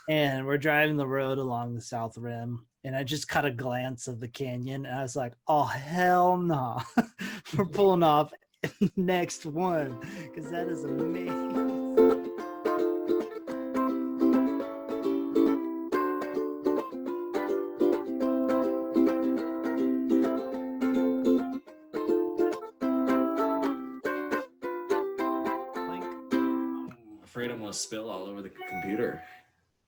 And we're driving the road along the South Rim, and I just caught a glance of the canyon, and I was like, "Oh hell no, we're pulling off next one because that is amazing." I'm afraid I'm gonna spill all over the computer.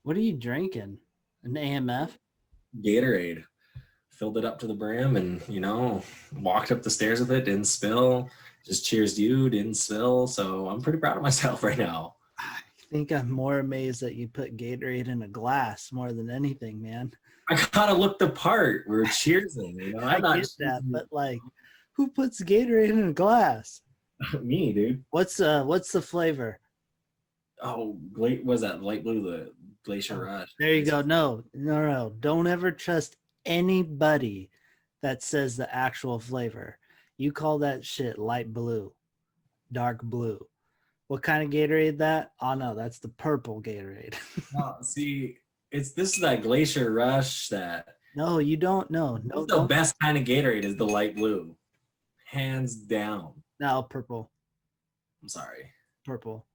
What are you drinking? An AMF? Gatorade. Filled it up to the brim and, walked up the stairs with it, didn't spill. Just cheers you, didn't spill. So I'm pretty proud of myself right now. I think I'm more amazed that you put Gatorade in a glass more than anything, man. I gotta look the part. We're cheersing, I I'm not get that, but like, who puts Gatorade in a glass? me, dude. What's the flavor? Oh, was that light blue, the Glacier Rush? There you go. No. Don't ever trust anybody that says the actual flavor. You call that shit light blue, dark blue. What kind of Gatorade that? Oh no, that's the purple Gatorade. See, this is that Glacier Rush that No, you don't know. No, the best kind of Gatorade is the light blue. Hands down. No, purple. I'm sorry. Purple,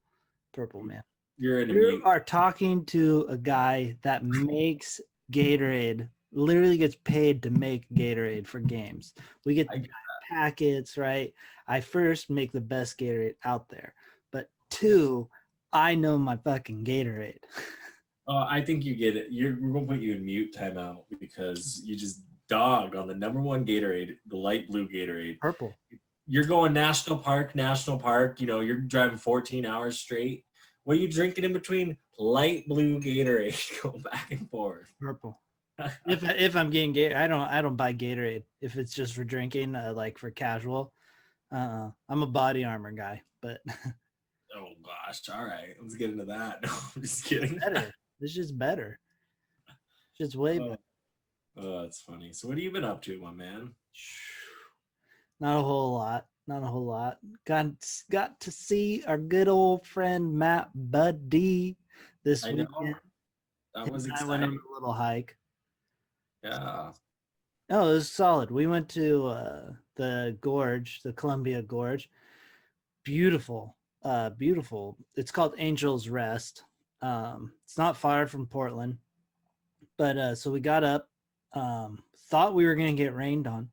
man. You are talking to a guy that makes Gatorade, literally gets paid to make Gatorade for games. We get the packets, right? I first make the best Gatorade out there. But two, I know my fucking Gatorade. I think you get it. We're going to put you in mute timeout because you just dogged on the number one Gatorade, the light blue Gatorade. Purple. You're going national park. You're driving 14 hours straight. What are you drinking in between? Light blue Gatorade, going back and forth. Purple. if I'm getting Gatorade, I don't buy Gatorade if it's just for drinking, like for casual. I'm a body armor guy, but. Oh gosh! All right, let's get into that. No, I'm just kidding. Better. It's just better. It's just way better. Oh, that's funny. So, what have you been up to, my man? Not a whole lot. Got to see our good old friend Matt Buddy this weekend. That was exciting. I went on a little hike. Yeah. Oh, it was solid. We went to the gorge, the Columbia Gorge. Beautiful. Beautiful. It's called Angel's Rest. It's not far from Portland. But so we got up, thought we were going to get rained on.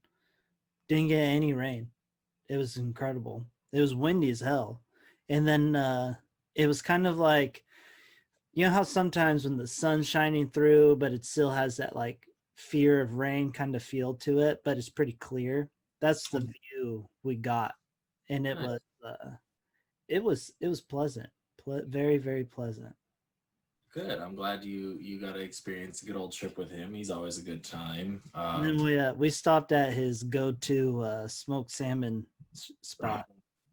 Didn't get any rain. It was incredible. It was windy as hell. And then it was kind of like, you know how sometimes when the sun's shining through, but it still has that like fear of rain kind of feel to it, but it's pretty clear. That's the view we got. And it was pleasant. Very, very pleasant. Good. I'm glad you got to experience a good old trip with him. He's always a good time. And then we stopped at his go-to smoked salmon spot.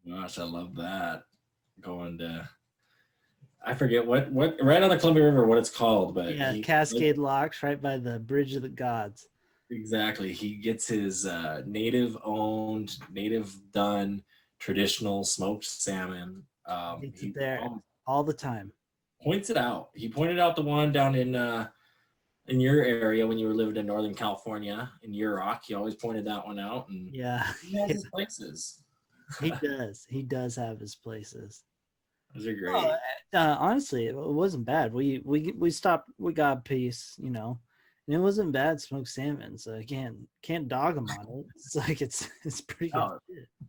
Oh, gosh, I love that. Going to, I forget what right on the Columbia River what it's called, but yeah, Cascade Locks, right by the Bridge of the Gods. Exactly. He gets his native-owned, native-done, traditional smoked salmon. It's there all the time. Points it out. He pointed out the one down in your area when you were living in Northern California in Yurok. He always pointed that one out. And yeah, he has his places. He does. He does have his places. Those are great. Well, honestly, it wasn't bad. We stopped. We got a piece, and it wasn't bad smoked salmon. So I can't dog him on it. It's like it's pretty good. Oh,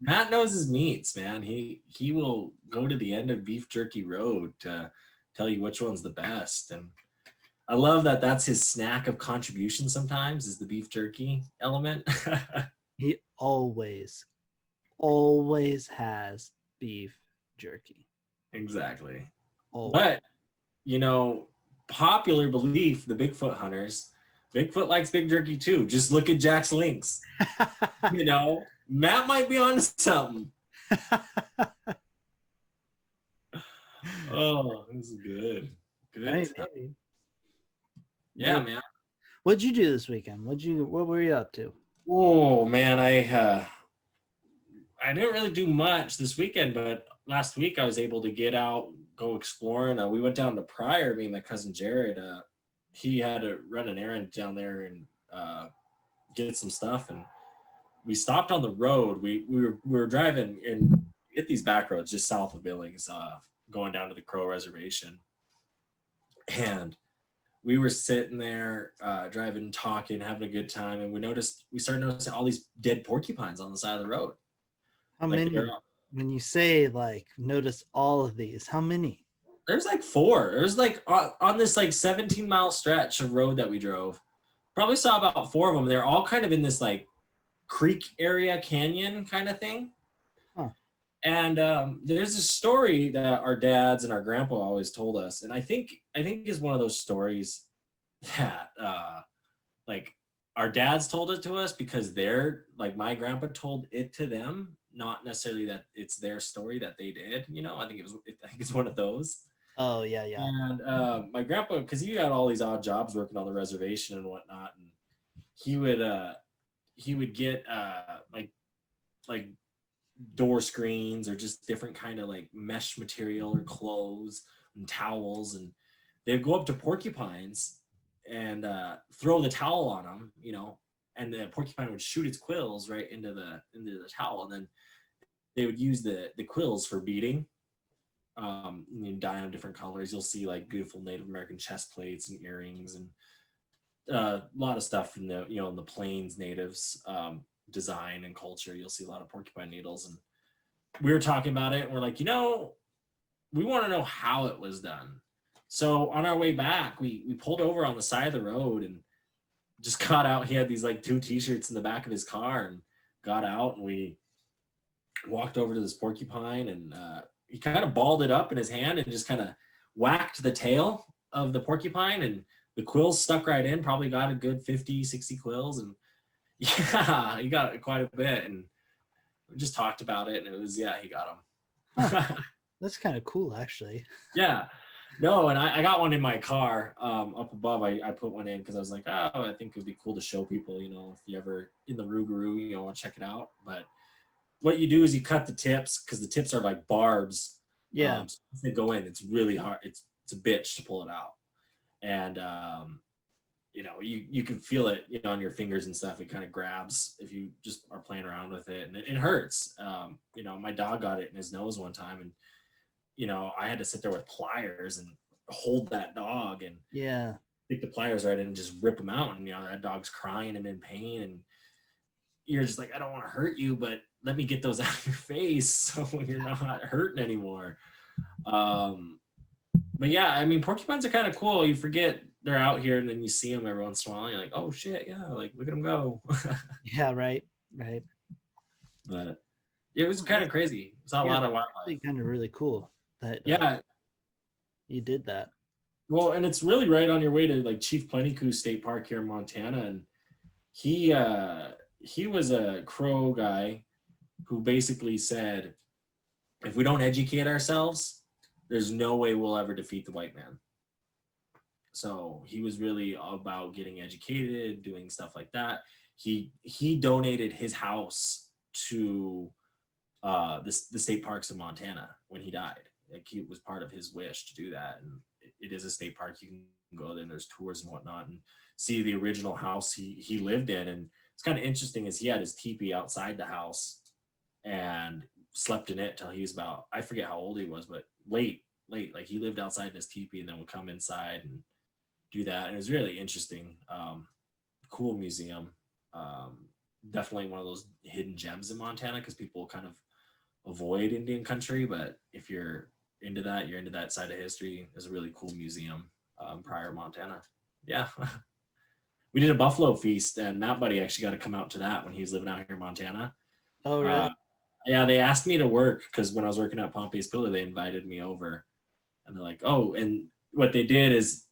Matt knows his meats, man. He will go to the end of Beef Jerky Road to tell you which one's the best. And I love that that's his snack of contribution sometimes is the beef jerky element. He always has beef jerky. Exactly. Always. But, popular belief, the Bigfoot hunters, Bigfoot likes big jerky too. Just look at Jack's links. Matt might be on something. Oh, this is good. Good. Yeah, man. What'd you do this weekend? What were you up to? Oh man, I didn't really do much this weekend, but last week I was able to get out go exploring. We went down to Pryor. Me and my cousin Jared. He had to run an errand down there and get some stuff, and we stopped on the road. We were driving and hit these back roads just south of Billings, going down to the Crow Reservation, and we were sitting there driving, talking, having a good time, and we started noticing all these dead porcupines on the side of the road. How Like many? When you say like notice all of these, how many? there's like four. There's like on this like 17-mile stretch of road that we drove. Probably saw about four of them. They're all kind of in this like creek area, canyon kind of thing. Huh. And there's a story that our dads and our grandpa always told us, and I think is one of those stories that like our dads told it to us because they're like my grandpa told it to them, not necessarily that it's their story that they did. You know, I think it's one of those. Oh yeah, yeah. And my grandpa, because he had all these odd jobs working on the reservation and whatnot, and he would get like door screens or just different kind of like mesh material or clothes and towels, and they'd go up to porcupines and throw the towel on them, you know, and the porcupine would shoot its quills right into the towel, and then they would use the quills for beading. You dye them different colors. You'll see like beautiful Native American chest plates and earrings and a lot of stuff from the in the plains natives design and culture. You'll see a lot of porcupine needles, and we were talking about it and we're like, we want to know how it was done. So on our way back, we pulled over on the side of the road and just got out. He had these like 2 t-shirts in the back of his car and got out, and we walked over to this porcupine, and he kind of balled it up in his hand and just kind of whacked the tail of the porcupine, and the quills stuck right in. Probably got a good 50, 60 quills, and yeah, he got quite a bit. And we just talked about it, and it was, he got them. Huh. That's kind of cool, actually. Yeah. No, and I got one in my car up above. I put one in because I was like, oh, I think it'd be cool to show people, if you ever in the Rougarou, want to check it out. But what you do is you cut the tips, because the tips are like barbs. Yeah. So if they go in, it's really hard. It's a bitch to pull it out. And you can feel it, on your fingers and stuff. It kind of grabs if you just are playing around with it, and it hurts. My dog got it in his nose one time, and I had to sit there with pliers and hold that dog and stick the pliers right in and just rip them out. And that dog's crying and in pain, and you're just like, I don't want to hurt you, but let me get those out of your face so you're not hurting anymore. But yeah, I mean, porcupines are kind of cool. You forget they're out here, and then you see them every once in a while, and you're like, oh shit, yeah, like look at them go. Yeah, right. But it was kind of crazy. It's a lot of wildlife. Kind of really cool that you did that. Well, and it's really right on your way to like Chief Plentycoo State Park here in Montana, and he was a Crow guy who basically said, if we don't educate ourselves, there's no way we'll ever defeat the white man. So he was really about getting educated, doing stuff like that. He donated his house to the state parks of Montana when he died. Like, it was part of his wish to do that. And it is a state park. You can go there and there's tours and whatnot and see the original house he lived in. And it's kind of interesting is he had his teepee outside the house and slept in it till he was about, I forget how old he was, but late. Like, he lived outside in his teepee and then would come inside and do that. And it was really interesting. Cool museum. Definitely one of those hidden gems in Montana, because people kind of avoid Indian country, but if you're into that, you're into that side of history. There's a really cool museum, Pryor, Montana. Yeah. We did a buffalo feast, and Matt Buddy actually got to come out to that when he was living out here in Montana. Oh, really? Yeah, they asked me to work because when I was working at Pompey's Pillar, they invited me over, and they're like, oh, and what they did is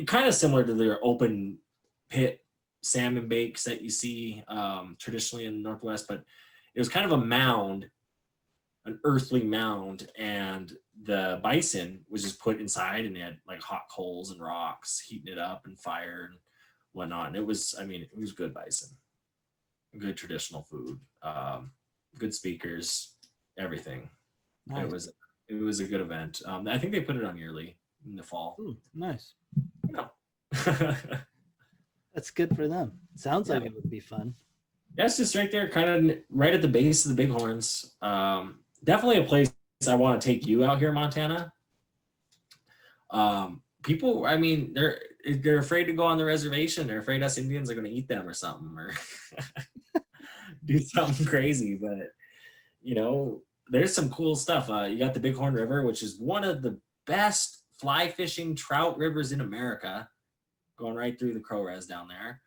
kind of similar to their open pit salmon bakes that you see traditionally in the Northwest, but it was kind of a mound, an earthly mound, and the bison was just put inside, and they had like hot coals and rocks heating it up and fire and whatnot. And it was good bison, good traditional food, good speakers, everything. Nice. It was a good event. I think they put it on yearly in the fall. Nice. Yeah. That's good for them. Sounds Yeah. like it would be fun. Yeah, it's just right there, kind of right at the base of the Bighorns. Definitely a place I want to take you out here in Montana. People, I mean, they're afraid to go on the reservation. They're afraid us Indians are going to eat them or something, or do something crazy. But you know, there's some cool stuff. You got the Bighorn River, which is one of the best fly fishing trout rivers in America, going right through the Crow Res down there.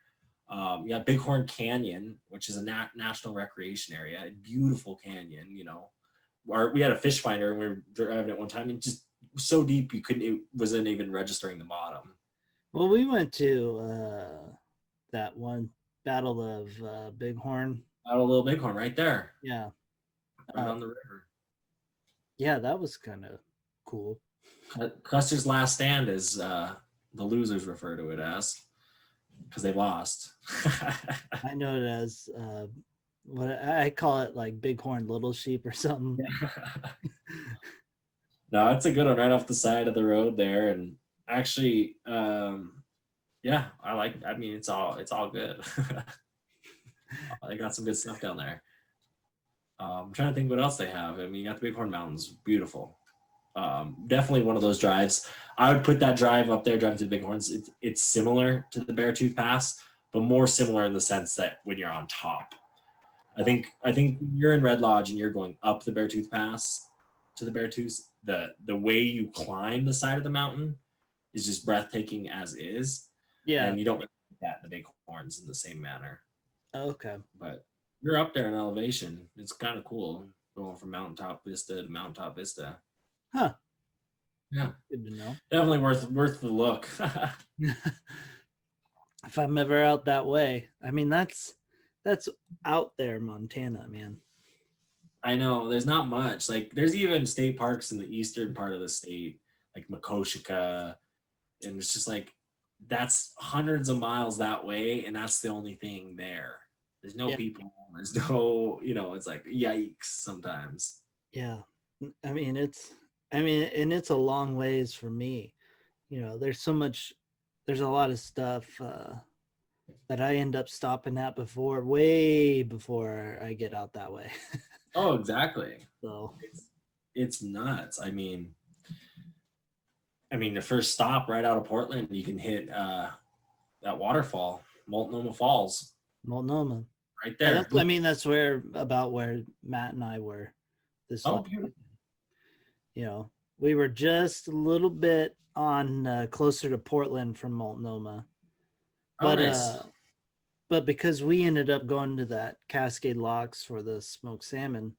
You got Bighorn Canyon, which is a national recreation area, a beautiful canyon. You know, we had a fish finder and we were driving it one time, and just so deep it wasn't even registering the bottom. Well, we went to that one Battle of Bighorn. Out a little Bighorn right there, Yeah. right on the river. Yeah, that was kind of cool. Custer's Last Stand is the losers refer to it as, because they lost. I know it as what I call it, like Bighorn Little Sheep or something. No, it's a good one right off the side of the road there, and actually, yeah, I mean, it's all good. They got some good stuff down there. I'm trying to think what else they have. I mean, you got the Bighorn Mountains, beautiful. Definitely one of those drives. I would put that drive up there, driving to the Bighorns. It's similar to the Beartooth Pass, but more similar in the sense that when you're on top. I think you're in Red Lodge and you're going up the Beartooth Pass to the Beartooth. The way you climb the side of the mountain is just breathtaking as is. Yeah. And you don't get that in the Bighorns in the same manner. Okay. But you're up there in elevation. It's kind of cool going from mountaintop vista to mountaintop vista. Huh. Yeah. Good to know. Definitely worth the look. If I'm ever out that way, I mean, that's out there, Montana, man. I know there's not much. Like there's even state parks in the eastern part of the state, like Makoshika, and it's just like that's hundreds of miles that way, and that's the only thing there. There's no people. There's no, it's like yikes sometimes. Yeah. I mean, and it's a long ways for me. There's a lot of stuff that I end up stopping at way before I get out that way. Oh, exactly. So it's nuts. I mean, the first stop right out of Portland, you can hit that waterfall, Multnomah Falls. Multnomah. Right there. That's where Matt and I were this Oh, week. We were just a little bit on closer to Portland from Multnomah. But nice. But because we ended up going to that Cascade Locks for the smoked salmon,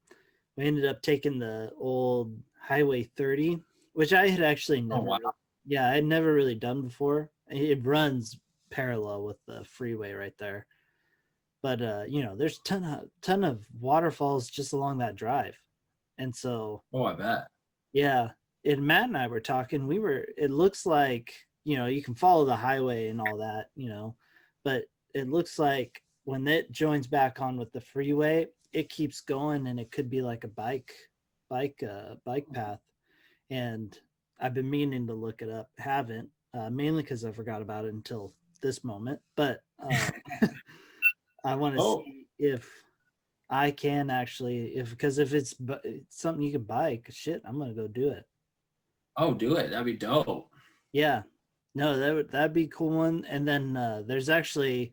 we ended up taking the old Highway 30, which I had actually never I had never really done before. It runs parallel with the freeway right there. But there's ton of waterfalls just along that drive. And so I bet. Yeah. And Matt and I were talking, it looks like, you can follow the highway and all that, but it looks like when it joins back on with the freeway, it keeps going, and it could be like a bike path. And I've been meaning to look it up. Haven't, mainly because I forgot about it until this moment, but I want to see if I can actually, because if it's something you can bike, shit, I'm gonna go do it. Oh, do it. That'd be dope. Yeah, no, that'd be a cool one. And then there's actually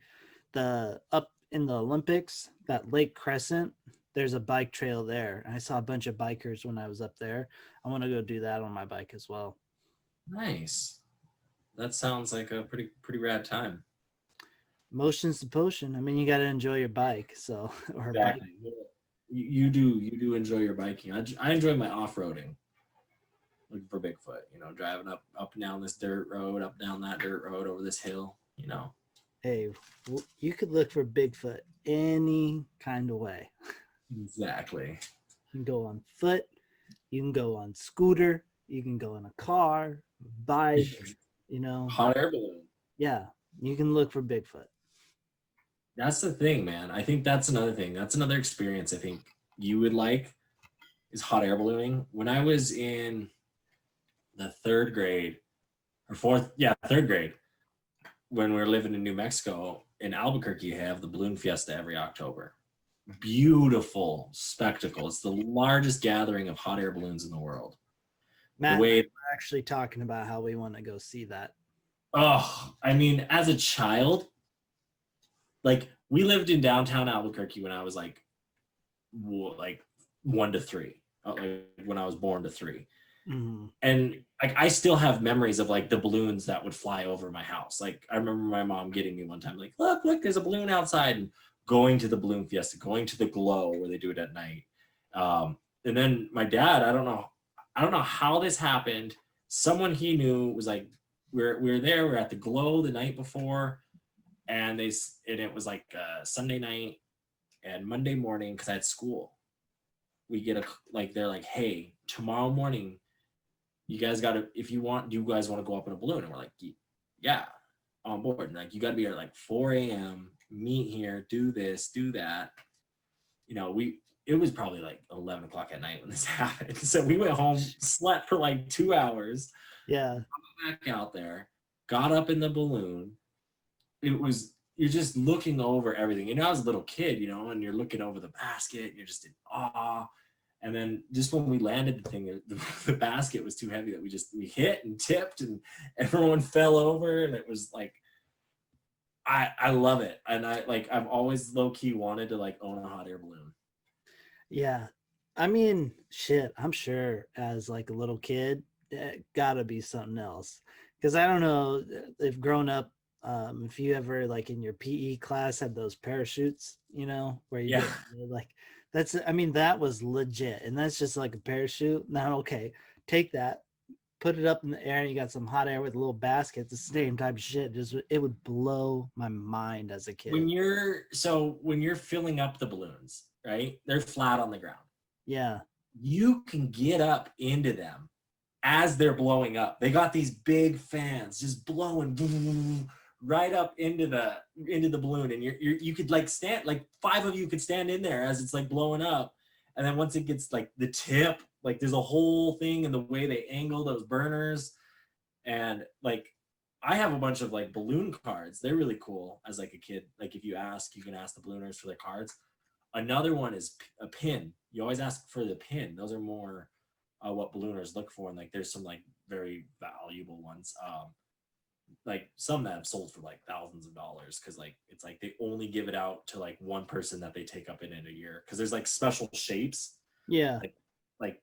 up in the Olympics, that Lake Crescent. There's a bike trail there. I saw a bunch of bikers when I was up there. I want to go do that on my bike as well. Nice. That sounds like a pretty rad time. Motion's the potion. I mean, you got to enjoy your bike. So, or exactly. You do enjoy your biking. I enjoy my off-roading. Looking for Bigfoot, driving up and down this dirt road, up down that dirt road, over this hill, Hey, you could look for Bigfoot any kind of way. Exactly. You can go on foot, you can go on scooter, you can go in a car, bike, hot air balloon. Yeah, you can look for Bigfoot. That's the thing, man. I think that's another thing. That's another experience I think you would like. is hot air ballooning. When I was in the third grade or fourth, yeah, third grade, when we were living in New Mexico, in Albuquerque, you have the balloon fiesta every October. Beautiful spectacle. It's the largest gathering of hot air balloons in the world. The Matt and I way, were actually talking about how we want to go see that. oh, I mean, as a child, like we lived in downtown Albuquerque when I was like 1 to 3, like when I was born to 3. Mm-hmm. And like I still have memories of like the balloons that would fly over my house. Like I remember my mom getting me one time, like, look, there's a balloon outside, and going to the balloon fiesta, going to the glow where they do it at night. And then my dad, I don't know how this happened. Someone he knew was like, we were there, we were at the glow the night before, and it was like Sunday night and Monday morning because I had school. We get they're like, hey, tomorrow morning, you guys got to, if you want, do you guys want to go up in a balloon? And we're like, yeah, on board. And like, you got to be here at like 4 a.m., meet here, do this, do that. It was probably like 11 o'clock at night when this happened. So we went home, slept for like 2 hours. Yeah. Back out there, got up in the balloon. You're just looking over everything. I was a little kid, and you're looking over the basket, and you're just in awe. And then just when we landed the thing, the basket was too heavy that we hit and tipped, and everyone fell over. And it was like, I love it. And I've always low key wanted to like own a hot air balloon. Yeah. I mean, shit, I'm sure as like a little kid, it gotta be something else. Because I don't know if grown up, if you ever like in your PE class had those parachutes, where you get like, that was legit. And that's just like a parachute. Now, okay, take that, put it up in the air, and you got some hot air with a little basket. It's the same type of shit. It would blow my mind as a kid. When you're filling up the balloons, right? They're flat on the ground. Yeah. You can get up into them as they're blowing up. They got these big fans just blowing right up into the balloon, and you could like stand, like 5 of you could stand in there as it's like blowing up. And then once it gets like the tip, like there's a whole thing in the way they angle those burners. And like I have a bunch of like balloon cards. They're really cool as like a kid. Like if you can ask the ballooners for their cards. Another one is a pin. You always ask for the pin. Those are more what ballooners look for. And like there's some like very valuable ones. Like some that have sold for like thousands of dollars, because like it's like they only give it out to like one person that they take up in it a year, because there's like special shapes. Yeah. Like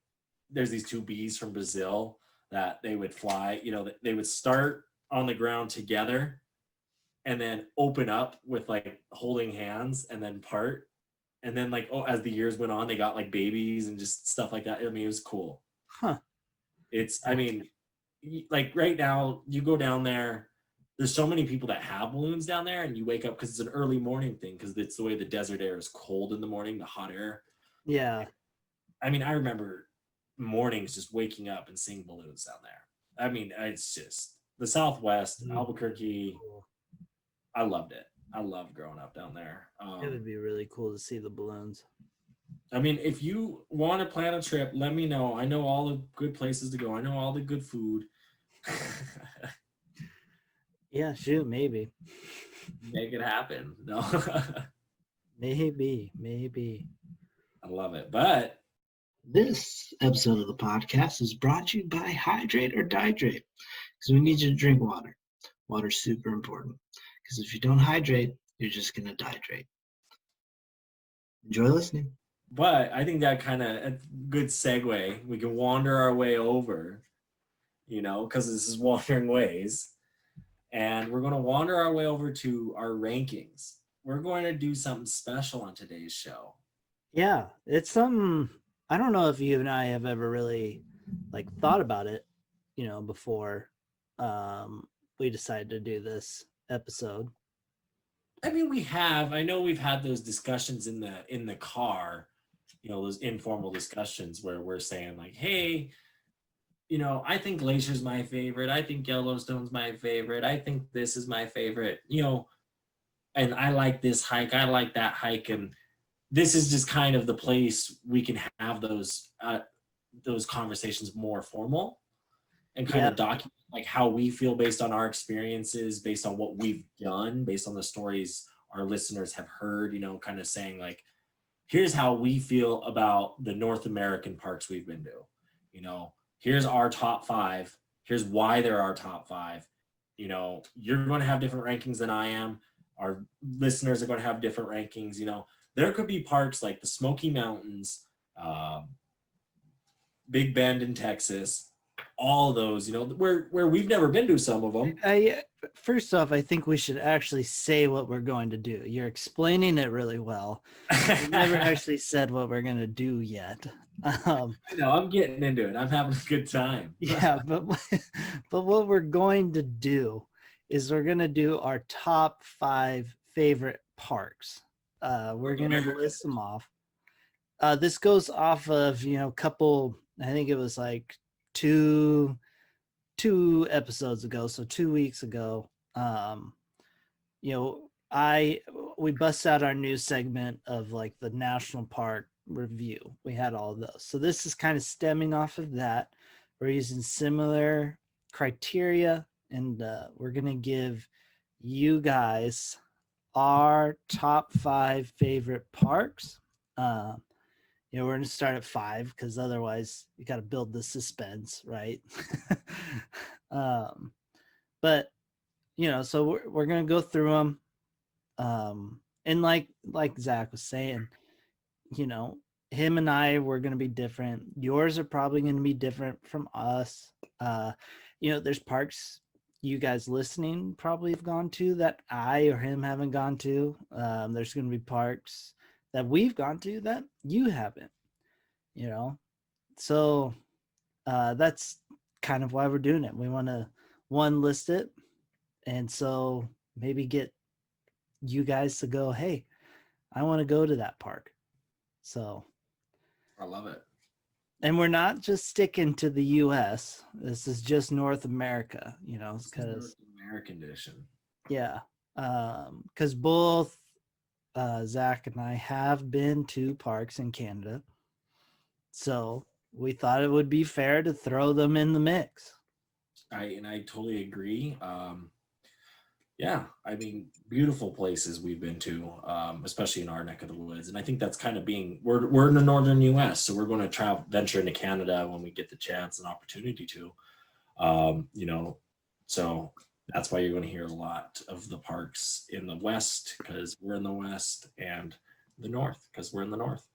there's these 2 bees from Brazil that they would fly, they would start on the ground together and then open up with like holding hands and then part. And then like, as the years went on, they got like babies and just stuff like that. I mean, it was cool. Huh. Like right now you go down there's so many people that have balloons down there, and you wake up because it's an early morning thing, because it's the way the desert air is cold in the morning, the hot air. Yeah. I mean, I remember mornings just waking up and seeing balloons down there. I mean, it's just the Southwest, Albuquerque. Cool. I loved it. I loved growing up down there. It would be really cool to see the balloons. I mean, if you want to plan a trip, let me know. I know all the good places to go. I know all the good food. Yeah, shoot, maybe. Make it happen. No. Maybe. I love it. But this episode of the podcast is brought to you by Hydrate or Dihydrate, because we need you to drink water. Water's super important, because if you don't hydrate, you're just going to dihydrate. Enjoy listening. But I think that kind of a good segue. We can wander our way over, because this is Wandering Ways. And we're going to wander our way over to our rankings. We're going to do something special on today's show. Yeah, it's something, I don't know if you and I have ever really like thought about it, before we decided to do this episode. I mean, we have. I know we've had those discussions in the car, those informal discussions where we're saying like, hey, I think Glacier's my favorite. I think Yellowstone's my favorite. I think this is my favorite, and I like this hike. I like that hike. And this is just kind of the place we can have those conversations more formal and kind Yeah. of document like how we feel based on our experiences, based on what we've done, based on the stories our listeners have heard, you know, kind of saying like, here's how we feel about the North American parks we've been to. You know, here's our top 5. Here's why they're our top 5. You know, you're going to have different rankings than I am. Our listeners are going to have different rankings. You know, there could be parks like the Smoky Mountains, um, Big Bend in Texas, all those, you know, where we've never been to some of them. First off, I think we should actually say what we're going to do. You're explaining it really well. We never actually said what we're going to do yet. I know, I'm getting into it. I'm having a good time. Yeah, but what we're going to do is we're going to do our top 5 favorite parks. We're going to list them off. This goes off of, you know, couple, I think it was like two episodes ago, so 2 weeks ago. You know, we bust out our new segment of like the national park review. We had all of those. So this is kind of stemming off of that. We're using similar criteria, and we're gonna give you guys our top 5 favorite parks. You know, we're gonna start at 5 because otherwise you got to build the suspense, right? But you know, so we're gonna go through them. And like Zach was saying, you know, him and I were gonna be different. Yours are probably gonna be different from us. You know, there's parks you guys listening probably have gone to that I or him haven't gone to. There's gonna be parks that we've gone to that you haven't, you know. So that's kind of why we're doing it. We want to list it, and so maybe get you guys to go, hey, I want to go to that park. So I love it. and we're not just sticking to the US. This is just North America, you know, because American edition. yeah. Because both Zach and I have been to parks in Canada. So we thought it would be fair to throw them in the mix. I totally agree. Yeah, I mean, beautiful places we've been to, especially in our neck of the woods, and I think that's kind of being we're in the northern U.S., so we're going to venture into Canada when we get the chance and opportunity to, you know, so that's why you're going to hear a lot of the parks in the West because we're in the West, and the North because we're in the North,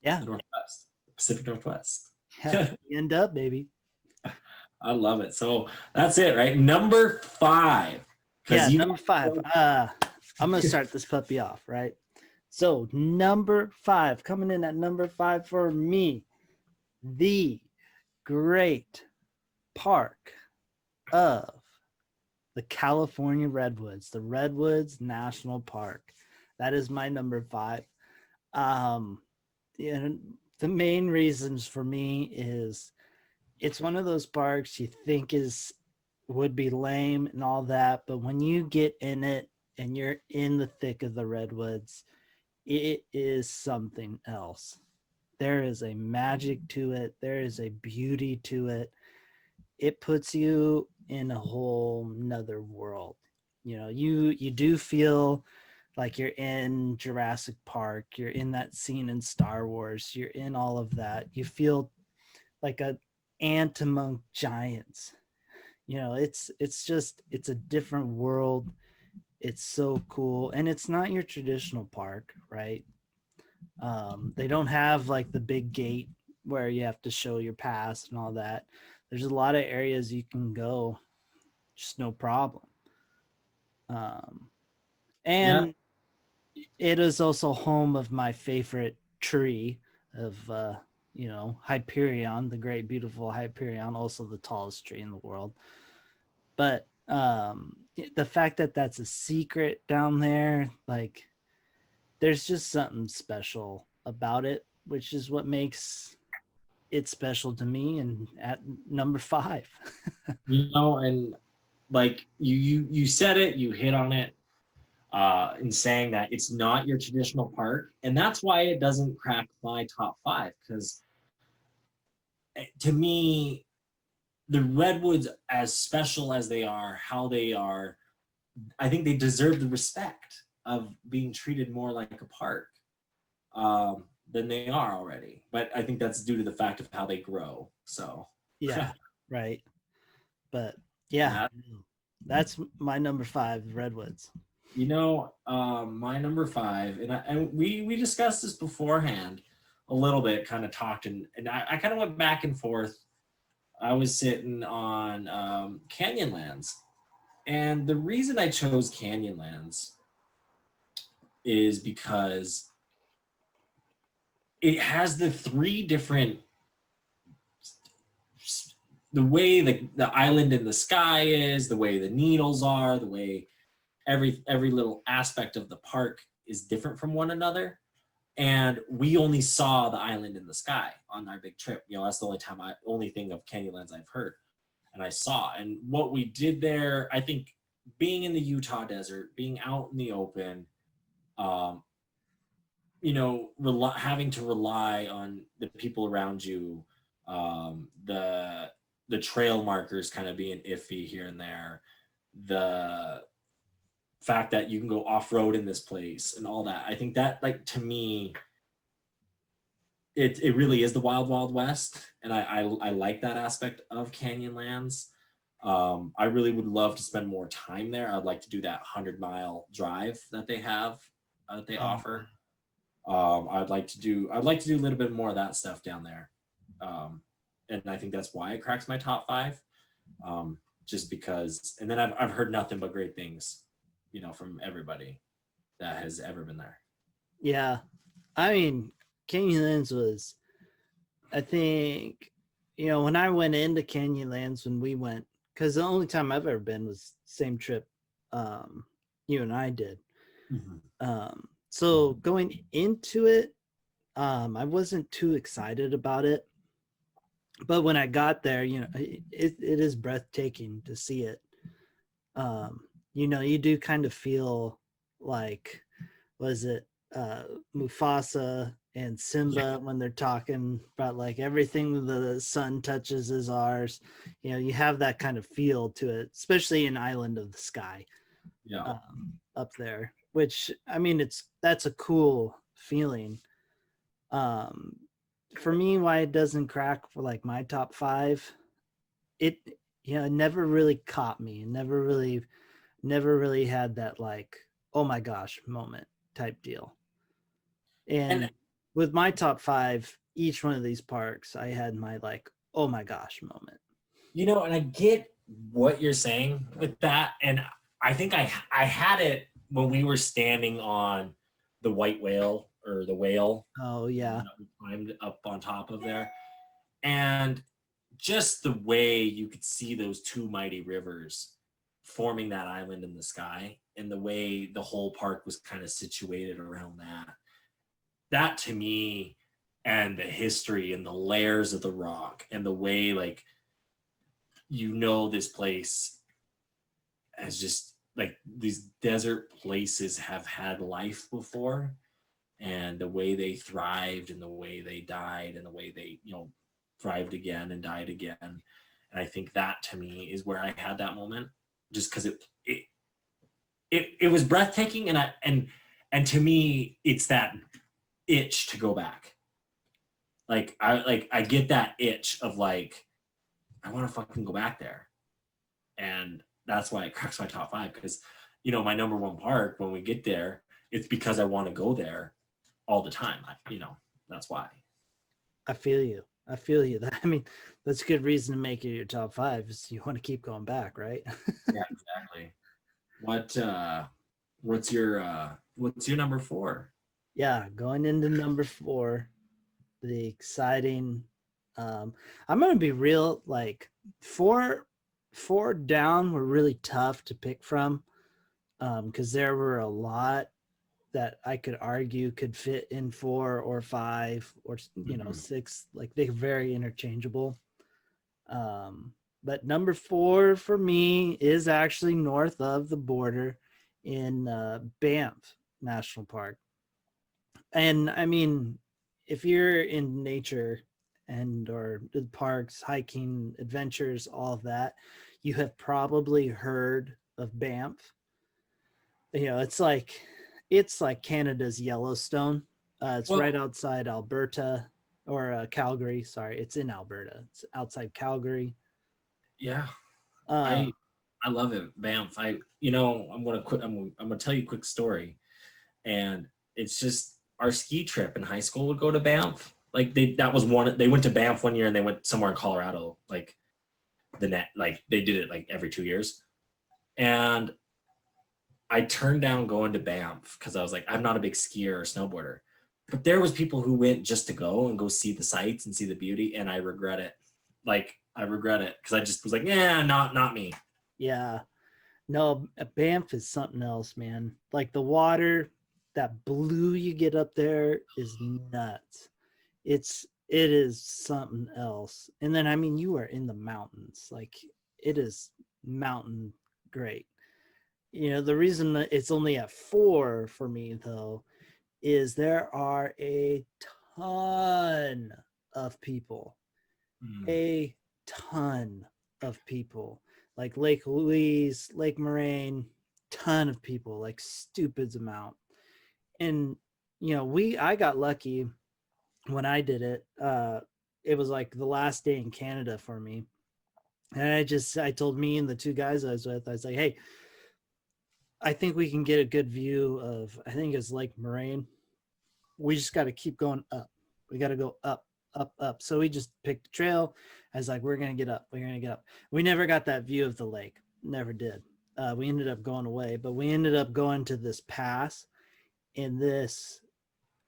Yeah, the Northwest, the Pacific Northwest. yeah. End up, baby. I love it. So that's it, right? Number 5. Yeah, number 5. I'm gonna start this puppy off, right? So number 5, coming in at number 5 for me, the great park of the California Redwoods, the Redwoods National Park. That is my number 5. And the main reasons for me is it's one of those parks you think would be lame and all that, but when you get in it and you're in the thick of the redwoods, it is something else. There is a magic to it. There is a beauty to it. It puts you in a whole nother world. You know, you do feel like you're in Jurassic Park. You're in that scene in Star Wars. You're in all of that. You feel like a ant among giants. You know, it's a different world. It's so cool, and it's not your traditional park, right? They don't have like the big gate where you have to show your pass and all that. There's a lot of areas you can go, just no problem. And it is also home of my favorite tree of you know, Hyperion, the great beautiful Hyperion, also the tallest tree in the world. But the fact that that's a secret down there, like there's just something special about it, which is what makes it special to me. And at number 5. You know, and like you said it, you hit on it. in saying that it's not your traditional park, and that's why it doesn't crack my top 5. Because to me, the redwoods, as special as they are, how they are, I think they deserve the respect of being treated more like a park than they are already. But I think that's due to the fact of how they grow. So Yeah, right. But yeah, that, that's my number 5, redwoods. my number 5, and we discussed this beforehand a little bit, kind of talked, and I kind of went back and forth. I was sitting on Canyonlands, and the reason I chose Canyonlands is because it has the 3 different, the way the island in the sky is, the way the needles are, the way every little aspect of the park is different from one another. And we only saw the island in the sky on our big trip. That's the only thing of Canyonlands I've heard and I saw. And what we did there, I think, being in the Utah desert, being out in the open, having to rely on the people around you, the trail markers kind of being iffy here and there, the fact that you can go off-road in this place and all that. I think that, like, to me, it really is the wild, wild west. And I like that aspect of Canyonlands. I really would love to spend more time there. I'd like to do that 100-mile drive that they have, that they offer. I'd like to do a little bit more of that stuff down there. And I think that's why it cracks my top 5. Just because, and then I've heard nothing but great things, from everybody that has ever been there. Yeah. I mean, Canyonlands was, I think, when I went into Canyonlands when we went, because the only time I've ever been was same trip you and I did. Mm-hmm. So going into it, I wasn't too excited about it. But when I got there, it is breathtaking to see it. You do kind of feel like, was it Mufasa and Simba when they're talking about like everything the sun touches is ours. You have that kind of feel to it, especially in Island of the Sky. Yeah. Up there, which, I mean, that's a cool feeling. For me, why it doesn't crack for like my top 5, it never really caught me, and never really had that like, oh my gosh moment type deal. And with my top 5, each one of these parks, I had my like, oh my gosh moment. And I get what you're saying with that, and I think I had it when we were standing on the white whale, or the whale. Oh yeah. We climbed up on top of there, and just the way you could see those 2 mighty rivers forming that island in the sky, and the way the whole park was kind of situated around that to me, and the history and the layers of the rock, and the way, like, this place has just, like, these desert places have had life before, and the way they thrived, and the way they died, and the way they thrived again and died again. And I think that, to me, is where I had that moment, just because it was breathtaking, and to me, it's that itch to go back. I get that itch of, like, I want to fucking go back there. And that's why it cracks my top 5, because my number 1 park, when we get there, it's because I want to go there all the time. That's why. I feel you. That, I mean, that's a good reason to make it your top 5, is you want to keep going back, right? Yeah, exactly. What's your number 4? Yeah, going into number 4, the exciting, I'm gonna be real, like, four down were really tough to pick from, because there were a lot that I could argue could fit in 4 or 5 or 6. Like, they're very interchangeable. But number 4 for me is actually north of the border in Banff National Park. And I mean, if you're in nature and or the parks, hiking, adventures, all of that, you have probably heard of Banff. You know, it's like Canada's Yellowstone. It's right Well, outside Alberta or Calgary. Sorry, it's in Alberta. It's outside Calgary. yeah, Uh, I I love it, Banff. I'm gonna tell you a quick story, and it's just our ski trip in high school would go to Banff. Like that was one. They went to Banff one year, and they went somewhere in Colorado. Like they did it like every 2 years, and I turned down going to Banff because I was like, I'm not a big skier or snowboarder. But there was people who went just to go see the sights and see the beauty, and I regret it. Like I regret it because I just was like, yeah, not me. yeah, no, Banff is something else, man. Like the water, that blue you get up there is nuts. It is something else. And then I mean, you are in the mountains. Like it is mountain great. You know, the reason that it's only at 4 for me though is there are a ton of people, Mm. a ton of people, like Lake Louise, Lake Moraine, ton of people, like stupids amount. And you know, I got lucky when I did it. It was like the last day in Canada for me. And I told me and the two guys I was with, I was like, hey, I think we can get a good view of, I think it's Lake Moraine. We just got to keep going up. We got to go up, up, up. So we just picked a trail. I was like, we're going to get up. We're going to get up. We never got that view of the lake. Never did. We ended up going away, but we ended up going to this pass in this.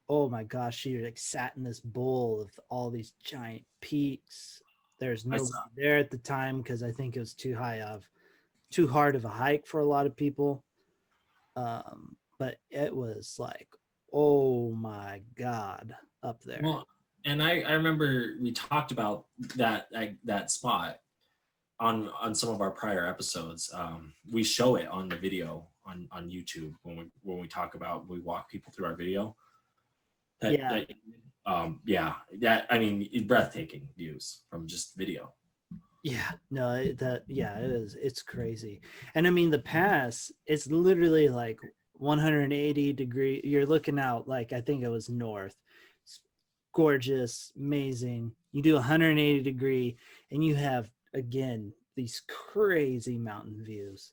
Oh my gosh, she like sat in this bowl of all these giant peaks. There's I saw. nobody there at the time because I think it was too hard of a hike for a lot of people. But it was like, oh my god, up there. Well, and I remember we talked about that spot on some of our prior episodes. We show it on the video on YouTube when we talk about we walk people through our video. That Yeah, that yeah, that I mean breathtaking views from just video. yeah, no, it's crazy. And I mean, the pass, it's literally like 180 degree. You're looking out like I think it was north. It's gorgeous, amazing. You do 180-degree, and you have again these crazy mountain views.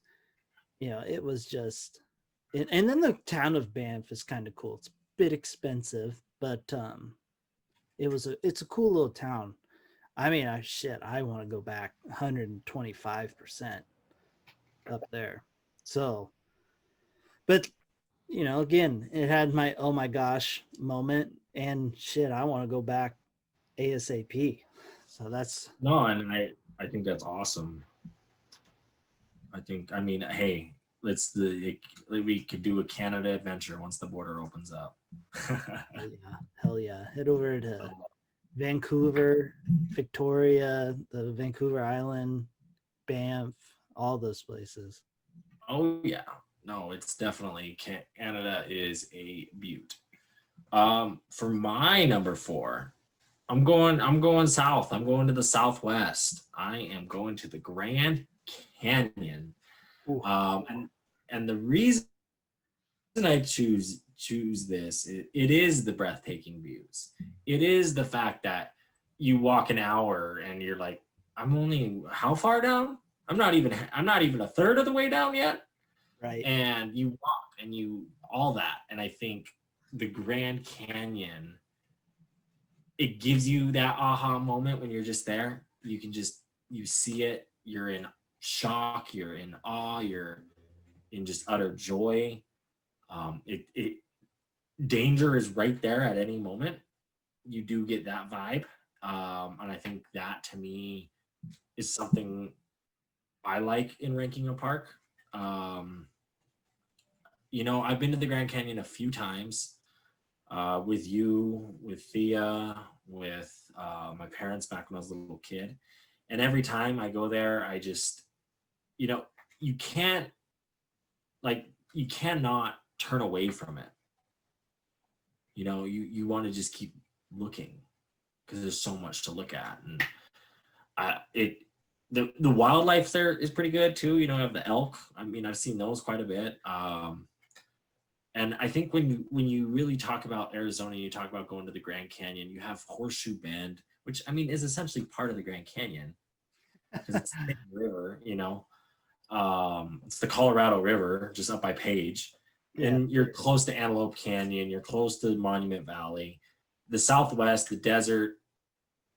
You know, it was just, and then the town of Banff is kind of cool. It's a bit expensive, but it's a cool little town. I mean, I want to go back 125% up there. So, but you know, again, it had my oh my gosh moment, and shit, I want to go back ASAP. So that's No, and I think that's awesome. I mean, hey, we could do a Canada adventure once the border opens up. yeah, hell yeah. Head over to Vancouver, Victoria, the Vancouver Island, Banff, all those places. Oh yeah, no, it's definitely Canada is a beaut. For my number 4, I'm going south. I'm going to the southwest. I am going to the Grand Canyon. Ooh, And the reason I choose this, it is the breathtaking views. It is the fact that you walk an hour and you're like, I'm only how far down? I'm not even a third of the way down yet. right. And you walk and you all that. And I think the Grand Canyon, it gives you that aha moment when you're just there. You see it, you're in shock, you're in awe, you're in just utter joy. It danger is right there at any moment. You do get that vibe, and I think that to me is something I like in ranking a park. Um, I've been to the Grand Canyon a few times with you, with Thea, with my parents back when I was a little kid, and every time I go there, I just, you know, you can't like you cannot turn away from it. You want to just keep looking because there's so much to look at. And the wildlife there is pretty good too. You have the elk. I mean, I've seen those quite a bit. And I think when you really talk about Arizona, you talk about going to the Grand Canyon, you have Horseshoe Bend, which I mean is essentially part of the Grand Canyon because it's the same river. It's the Colorado River just up by Page. Yeah. And you're close to Antelope Canyon, you're close to Monument Valley, the Southwest, the desert.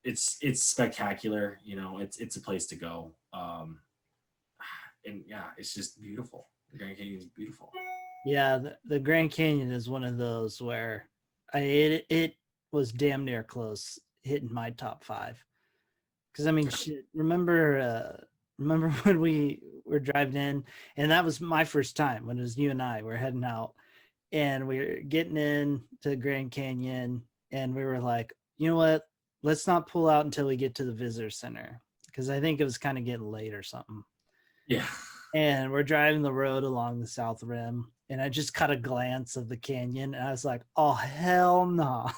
It's spectacular. It's a place to go. And yeah, it's just beautiful. The Grand Canyon is beautiful. Yeah, the Grand Canyon is one of those where it was damn near close hitting my top 5. Because I mean, shit, remember when we were driving in, and that was my first time when it was you and I were heading out, and we were getting in to Grand Canyon, and we were like, you know what? Let's not pull out until we get to the visitor center, because I think it was kind of getting late or something. Yeah. And we're driving the road along the South Rim, and I just caught a glance of the canyon, and I was like, oh, hell no.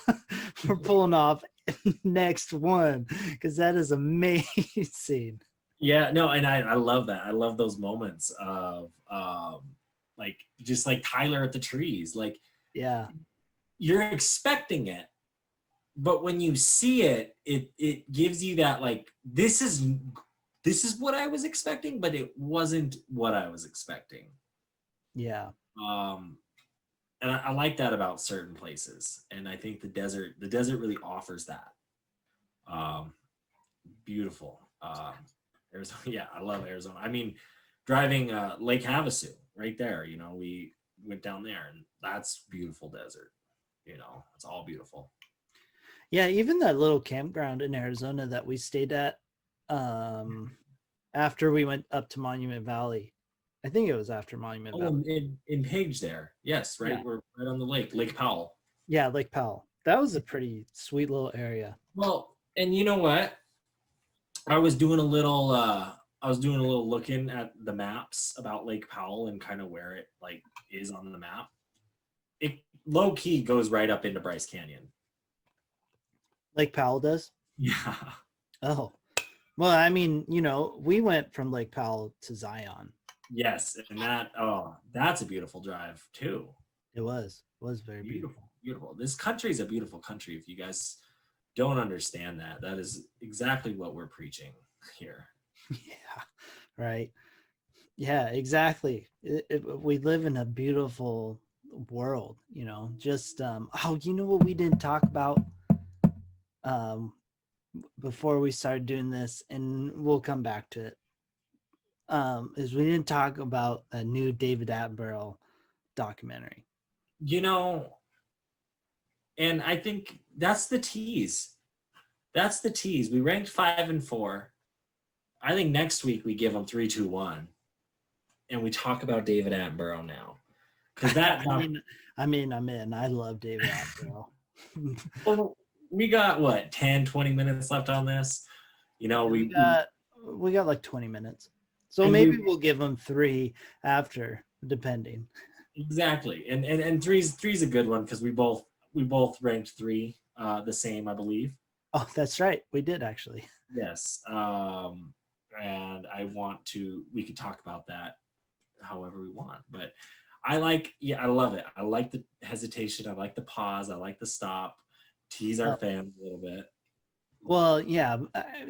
We're pulling off next one, because that is amazing. Yeah, no, and I love that. I love those moments of like just like Tyler at the trees. Like, Yeah. You're expecting it, but when you see it, it gives you that like this is what I was expecting, but it wasn't what I was expecting. Yeah. And I like that about certain places, and I think the desert really offers that. Beautiful. Arizona, yeah, I love Arizona. I mean, driving Lake Havasu right there, we went down there, and that's beautiful desert. It's all beautiful. Yeah, even that little campground in Arizona that we stayed at after we went up to Monument Valley. I think it was after Monument Valley. In Page there. Yes, right? Yeah. We're right on the Lake Powell. Yeah, Lake Powell. That was a pretty sweet little area. Well, and you know what? I was doing a little looking at the maps about Lake Powell and kind of where it like is on the map. It low key goes right up into Bryce Canyon. Lake Powell does? Yeah. Oh. Well, I mean, we went from Lake Powell to Zion. Yes, and that's a beautiful drive too. It was very beautiful. Beautiful. This country is a beautiful country. If you guys don't understand that is exactly what we're preaching here. Yeah, right. Yeah, exactly. We live in a beautiful world, just you know what we didn't talk about before we started doing this, and we'll come back to it, is we didn't talk about a new David Attenborough documentary. And I think that's the tease. We ranked 5 and 4. I think next week we give them 3, 2, 1, and we talk about David Attenborough now. Because that I'm in. I love David Attenborough. Well, we got 10, 20 minutes left on this. We got like 20 minutes. So maybe we'll give them 3 after, depending. Exactly. And three's a good one because we both ranked 3 the same, I believe. Oh, that's right. We did actually. Yes. And we could talk about that however we want, but I love it. I like the hesitation. I like the pause. I like the stop. Tease our fans a little bit. Well, yeah.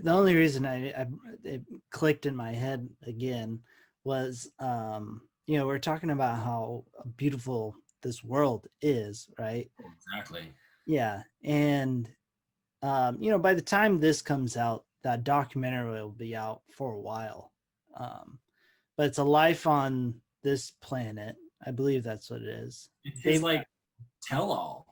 The only reason it clicked in my head again was, we're talking about how beautiful this world is, right? Exactly. Yeah. And, by the time this comes out, that documentary will be out for a while. But it's a life on this planet. I believe that's what it is. It's his like tell all.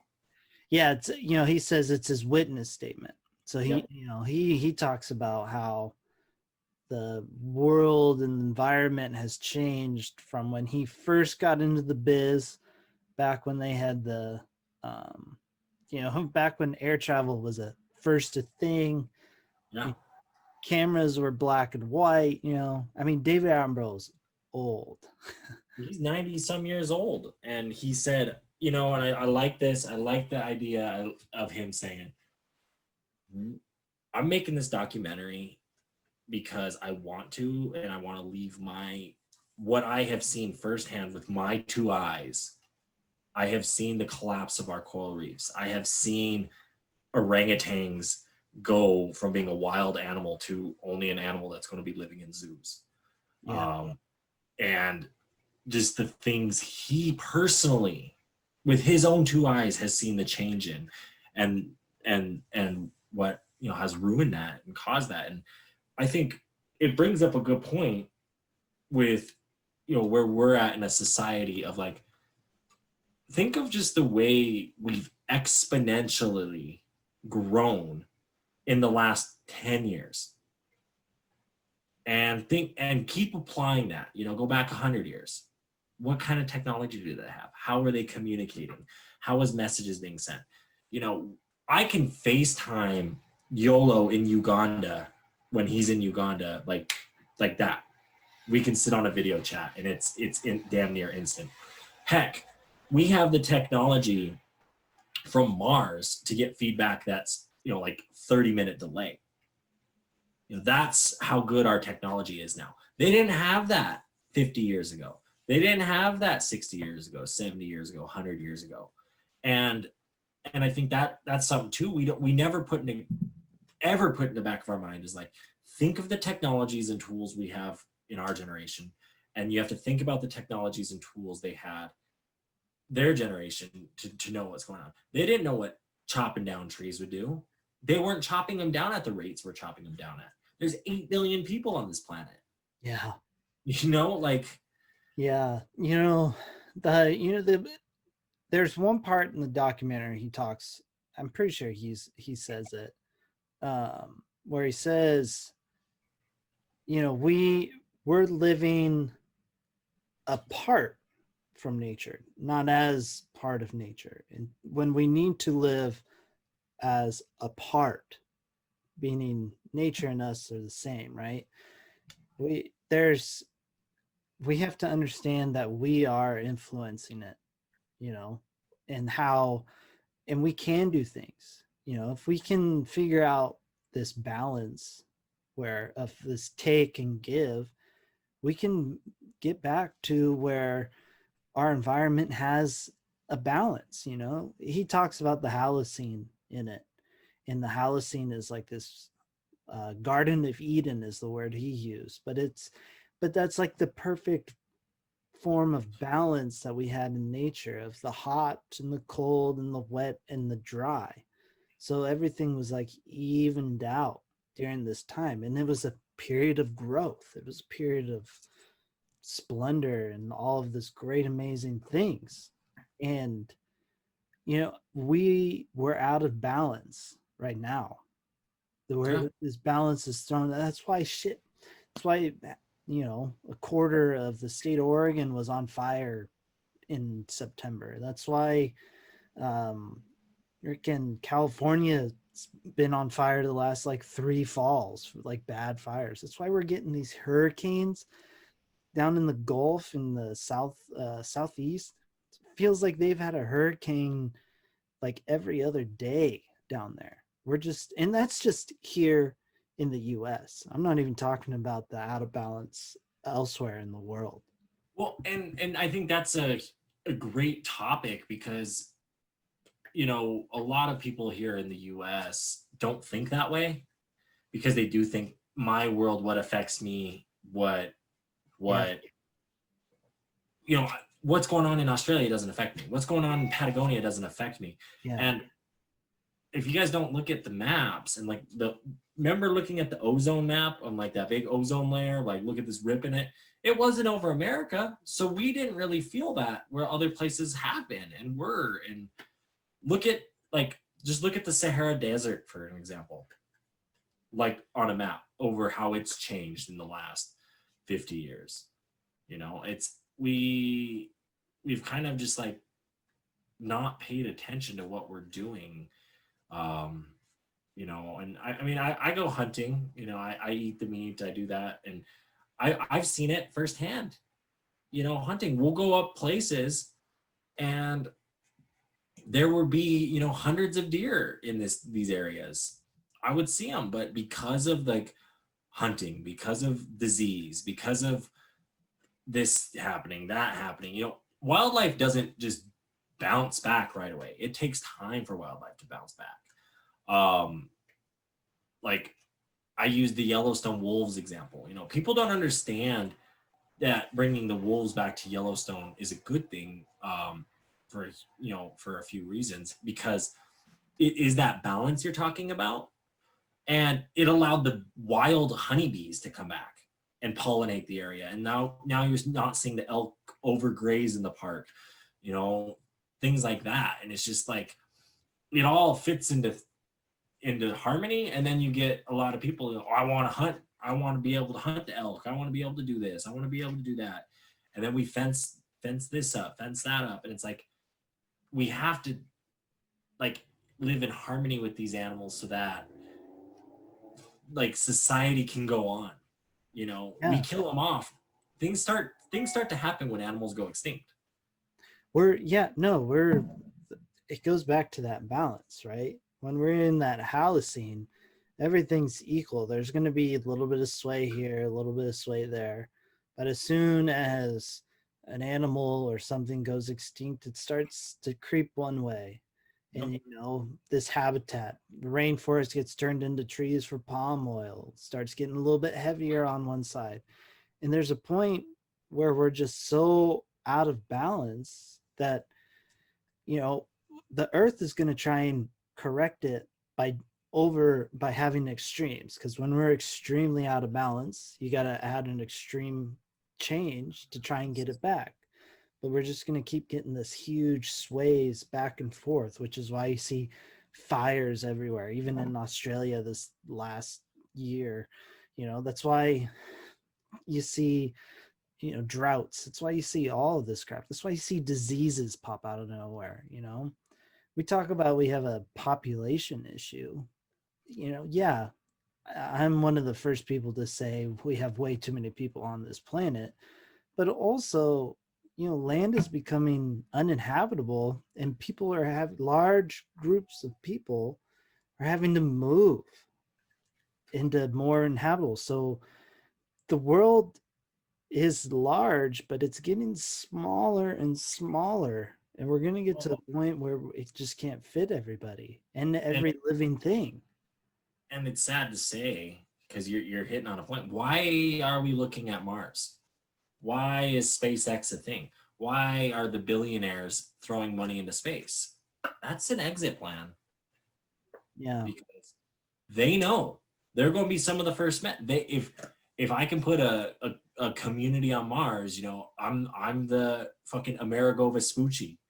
Yeah, it's he says it's his witness statement. So he talks about how the world and environment has changed from when he first got into the biz, back when they had the back when air travel was first a thing. Yeah. Cameras were black and white. I mean, David Attenborough's old. He's 90 some years old, and he said, and I like this. I like the idea of him saying, I'm making this documentary because I want to, and I want to leave what I have seen firsthand with my two eyes. I have seen the collapse of our coral reefs. I have seen orangutans go from being a wild animal to only an animal that's going to be living in zoos. Yeah. And just the things he personally, with his own two eyes, has seen the change in, and what has ruined that and caused that. And I think it brings up a good point with where we're at in a society of like, think of just the way we've exponentially grown in the last 10 years, and keep applying that. Go back 100 years. What kind of technology do they have? How are they communicating? How is messages being sent? I can FaceTime YOLO in Uganda when he's in Uganda, like that. We can sit on a video chat, and it's damn near instant. Heck, we have the technology from Mars to get feedback that's like 30-minute delay. That's how good our technology is now. They didn't have that 50 years ago. They didn't have that 60 years ago, 70 years ago, 100 years ago. And I think that's something too we never ever put in the back of our mind is like, think of the technologies and tools we have in our generation, and you have to think about the technologies and tools they had their generation to know what's going on. They didn't know what chopping down trees would do. They weren't chopping them down at the rates we're chopping them down at. There's 8 billion people on this planet. Yeah. Like, yeah. There's one part in the documentary he talks, I'm pretty sure he says it, where he says, we're living apart from nature, not as part of nature. And when we need to live as a part, meaning nature and us are the same, right? We have to understand that we are influencing it, and we can do things, if we can figure out this balance where of this take and give, we can get back to where our environment has a balance. He talks about the Holocene in it, and the Holocene is like this Garden of Eden is the word he used, but that's like the perfect form of balance that we had in nature, of the hot and the cold and the wet and the dry. So everything was like evened out during this time, and it was a period of growth. It was a period of splendor and all of this great amazing things. And we're out of balance right now. This balance is thrown. That's why a quarter of the state of Oregon was on fire in September. That's why California's been on fire the last like 3 falls, like bad fires. That's why we're getting these hurricanes down in the Gulf in the southeast. It feels like they've had a hurricane like every other day down there. And that's just here in the US. I'm not even talking about the out of balance elsewhere in the world. Well, and I think that's a great topic because a lot of people here in the US don't think that way, because they do think my world, what affects me, what's going on in Australia doesn't affect me. What's going on in Patagonia doesn't affect me. Yeah. And if you guys don't look at the maps and like remember looking at the ozone map on like that big ozone layer, like look at this rip in it. It wasn't over America, so we didn't really feel that where other places have been and were. And just look at the Sahara Desert for an example, like on a map over how it's changed in the last 50 years. We've kind of just like not paid attention to what we're doing. And I go hunting, I eat the meat, I do that. And I've seen it firsthand. hunting. We'll go up places and there would be, hundreds of deer in these areas. I would see them, but because of like hunting, because of disease, because of this happening, that happening, wildlife doesn't just bounce back right away. It takes time for wildlife to bounce back. Like I used the Yellowstone wolves example. People don't understand that bringing the wolves back to Yellowstone is a good thing, for a few reasons, because it is that balance you're talking about, and it allowed the wild honeybees to come back and pollinate the area. And now you're not seeing the elk overgraze in the park, things like that. And it's just like it all fits into harmony. And then you get a lot of people, I want to hunt. I want to be able to hunt the elk. I want to be able to do this. I want to be able to do that. And then we fence this up, fence that up. And it's like, we have to like live in harmony with these animals so that like society can go on. We kill them off. Things start to happen when animals go extinct. It goes back to that balance, right? When we're in that Holocene, everything's equal. There's going to be a little bit of sway here, a little bit of sway there. But as soon as an animal or something goes extinct, it starts to creep one way. And, this habitat, the rainforest gets turned into trees for palm oil, starts getting a little bit heavier on one side. And there's a point where we're just so out of balance that, the earth is going to try and correct it by having extremes. Because when we're extremely out of balance, you got to add an extreme change to try and get it back. But we're just going to keep getting this huge sways back and forth, which is why you see fires everywhere, even in Australia this last year. That's why you see, droughts. That's why you see all of this crap. That's why you see diseases pop out of nowhere. We talk about we have a population issue. Yeah, I'm one of the first people to say we have way too many people on this planet, but also, land is becoming uninhabitable, and people are having large groups of people are having to move into more inhabitable. So the world is large, but it's getting smaller and smaller. And we're going to get to the point where it just can't fit everybody and every living thing. And it's sad to say, because you're hitting on a point. Why are we looking at Mars? Why is SpaceX a thing? Why are the billionaires throwing money into space? That's an exit plan. Yeah. Because they know they're going to be some of the first men. If I can put a community on Mars, I'm the fucking Amerigo Vespucci.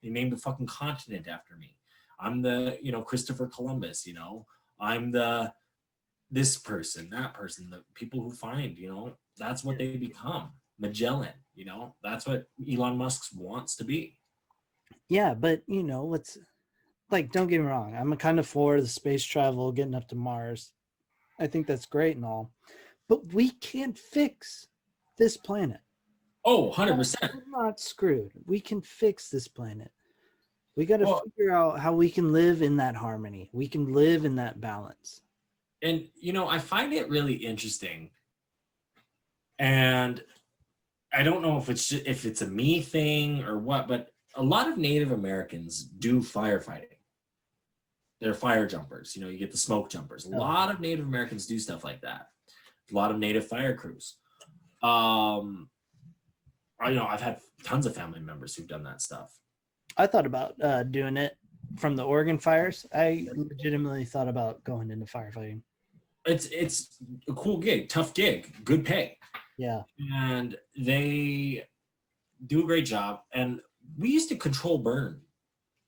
They named a fucking continent after me. I'm the, Christopher Columbus, I'm the this person, that person, the people who find, that's what they become. Magellan, that's what Elon Musk wants to be. Yeah, but what's like, don't get me wrong, I'm kind of for the space travel, getting up to Mars. I think that's great and all, but we can't fix this planet. Oh, 100%. We're not screwed. We can fix this planet. We got to figure out how we can live in that harmony. We can live in that balance. And, I find it really interesting. And I don't know if it's a me thing or what, but a lot of Native Americans do firefighting. They're fire jumpers. You get the smoke jumpers. A lot of Native Americans do stuff like that. A lot of Native fire crews. I've had tons of family members who've done that stuff. I thought about doing it from the Oregon fires. I legitimately thought about going into firefighting. It's a cool gig, tough gig, good pay. Yeah. And they do a great job. And we used to control burn.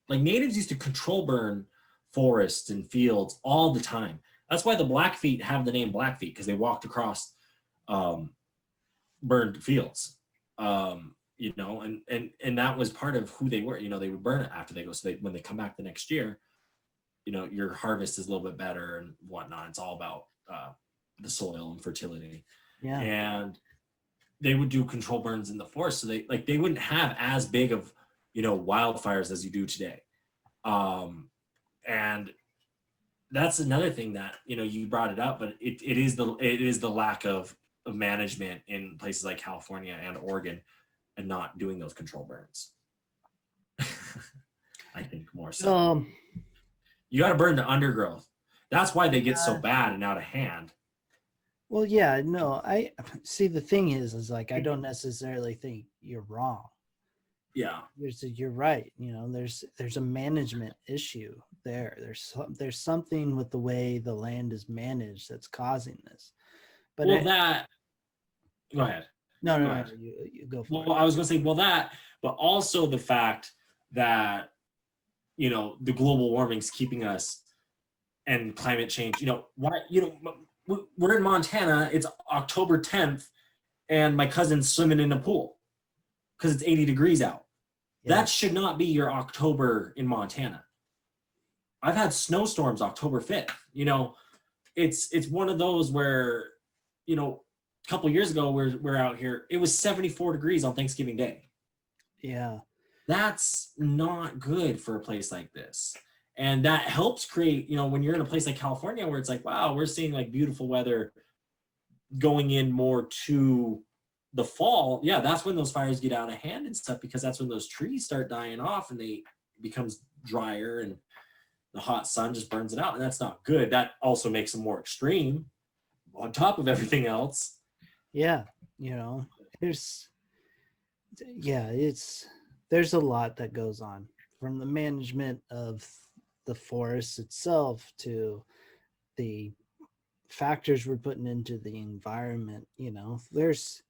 Like natives used to control burn forests and fields all the time. That's why the Blackfeet have the name Blackfeet, because they walked across burned fields. And that was part of who they were. They would burn it after they go. So when they come back the next year, your harvest is a little bit better and whatnot. It's all about the soil and fertility. Yeah. And they would do control burns in the forest, so they wouldn't have as big of wildfires as you do today. And that's another thing that you brought it up, but it is the lack of management in places like California and Oregon, and not doing those control burns. I think more so. You got to burn the undergrowth. That's why they get so bad and out of hand. Well, yeah, no, I see. The thing is like, I don't necessarily think you're wrong. Yeah, You're right. There's a management issue there. There's something with the way the land is managed that's causing this. But go ahead. No, you go for it. Well, I was going to say, that, but also the fact that the global warming's keeping us, and climate change. Why? We're in Montana. It's October 10th, and my cousin's swimming in a pool because it's 80 degrees out. Yeah. That should not be your October in Montana. I've had snowstorms October 5th. It's one of those where, a couple years ago we're out here. It was 74 degrees on Thanksgiving Day. Yeah. That's not good for a place like this. And that helps create, when you're in a place like California where it's like, wow, we're seeing like beautiful weather going in more to the fall. Yeah, that's when those fires get out of hand and stuff, because that's when those trees start dying off and it becomes drier and the hot sun just burns it out. And that's not good. That also makes them more extreme on top of everything else. Yeah. There's a lot that goes on, from the management of the forest itself to the factors we're putting into the environment. There's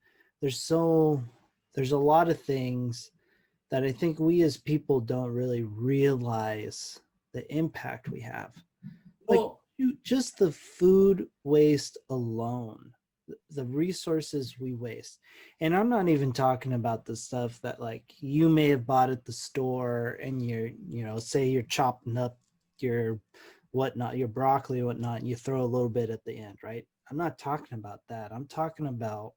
a lot of things that I think we as people don't really realize the impact we have. Well, just the food waste alone, the resources we waste. And I'm not even talking about the stuff that like you may have bought at the store and say you're chopping up your whatnot, your broccoli and whatnot, and you throw a little bit at the end, right? I'm not talking about that. I'm talking about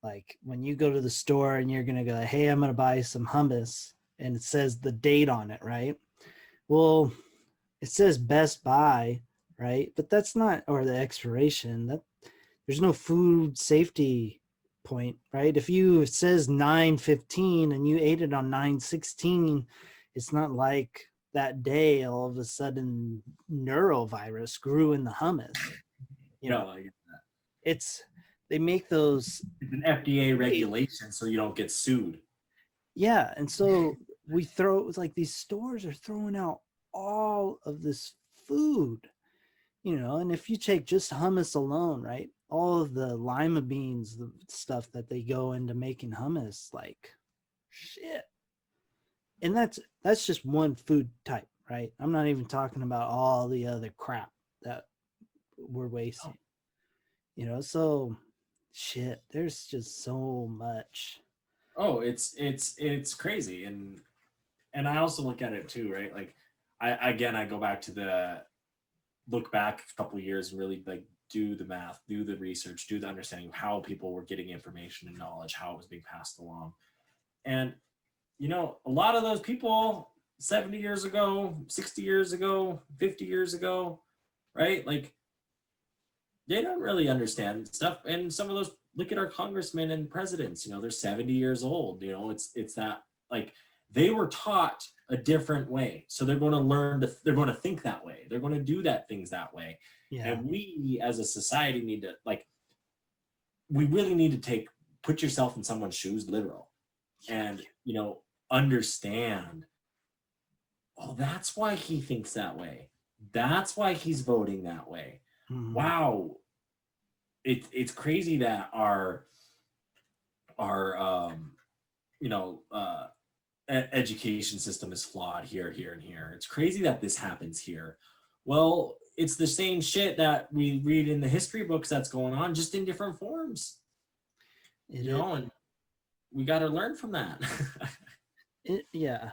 like when you go to the store and you're going to go, hey, I'm going to buy some hummus, and it says the date on it, right? Well, it says Best Buy, right? But that's not, or the expiration, that there's no food safety point, right? If it says 9/15 and you ate it on 9/16, it's not like that day all of a sudden neurovirus grew in the hummus. I get that. They make those. It's an FDA regulation so you don't get sued. Yeah, and so we throw, like, these stores are throwing out all of this food, and if you take just hummus alone, right? All of the lima beans, the stuff that they go into making hummus, like shit. And that's just one food type, right? I'm not even talking about all the other crap that we're wasting. So shit, there's just so much. Oh, it's crazy. And I also look at it too, right? Like I go back to look back a couple of years and really like do the math, do the research, do the understanding of how people were getting information and knowledge, how it was being passed along. And a lot of those people 70 years ago, 60 years ago, 50 years ago, right? Like they don't really understand stuff. And some of those, look at our congressmen and presidents, they're 70 years old. It's that, like, they were taught a different way. So they're going to learn they're going to think that way. They're going to do things that way. Yeah. And we as a society need to, like, we really need to put yourself in someone's shoes, literal, and, understand, oh, that's why he thinks that way. That's why he's voting that way. Mm-hmm. Wow. It's crazy that our education system is flawed here, and here. It's crazy that this happens here. Well, it's the same shit that we read in the history books that's going on, just in different forms. And we got to learn from that. Yeah.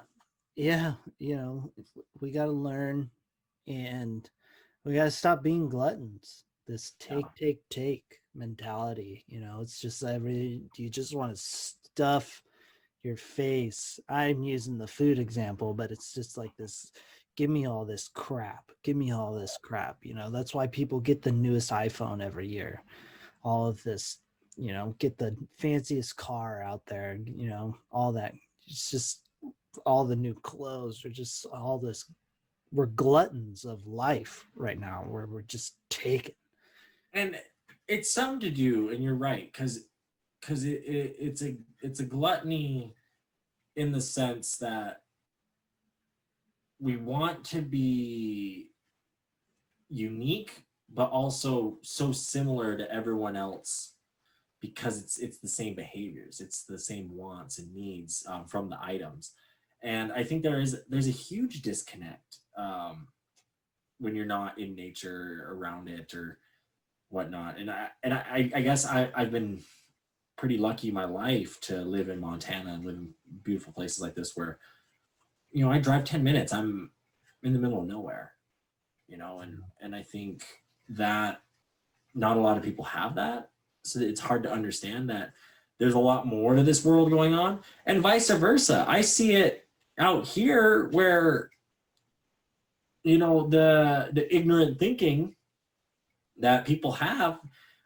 We got to learn, and we got to stop being gluttons. This take. mentality. You know, it's just you just want to stuff your face. I'm using the food example, but it's just like this, give me all this crap. Give me all this crap. You know, that's why people get the newest iPhone every year. All of this, you know, get the fanciest car out there, you know, all that. It's just all the new clothes, or just all this. We're gluttons of life right now, where we're just taken. And it's something to do, and you're right, because it's a gluttony in the sense that we want to be unique, but also so similar to everyone else because it's the same behaviors, it's the same wants and needs from the items, and I think there's a huge disconnect when you're not in nature around it or whatnot. And I guess I've been pretty lucky in my life to live in Montana and live in beautiful places like this where, you know, I drive 10 minutes, I'm in the middle of nowhere, you know, and I think that not a lot of people have that. So it's hard to understand that there's a lot more to this world going on, and vice versa. I see it out here where, you know, the ignorant thinking that people have